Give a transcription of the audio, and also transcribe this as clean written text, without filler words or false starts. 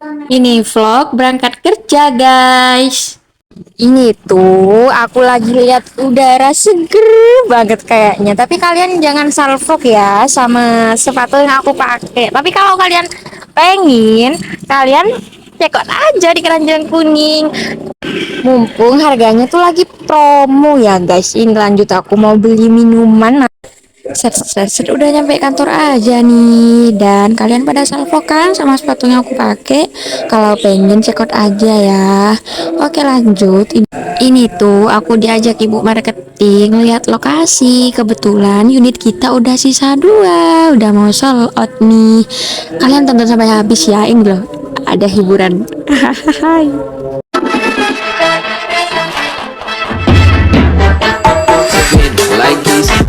Ini vlog berangkat kerja, guys. Ini tuh aku lagi lihat udara seger banget kayaknya. Tapi kalian jangan salfok ya sama sepatu yang aku pakai. Tapi kalau kalian pengen, kalian check out aja di Keranjang Kuning. Mumpung harganya tuh lagi promo ya, guys. Ini lanjut aku mau beli minuman. Set, set, set, udah nyampe kantor aja nih, dan kalian pada salvo kan sama sepatu yang aku pakai. Kalau pengen cekot aja ya. Oke, lanjut. Ini tuh aku diajak ibu marketing lihat lokasi. Kebetulan unit kita udah sisa dua, udah mau sold out nih. Kalian tonton sampai habis ya, ini loh ada hiburan. Hahaha. Like this.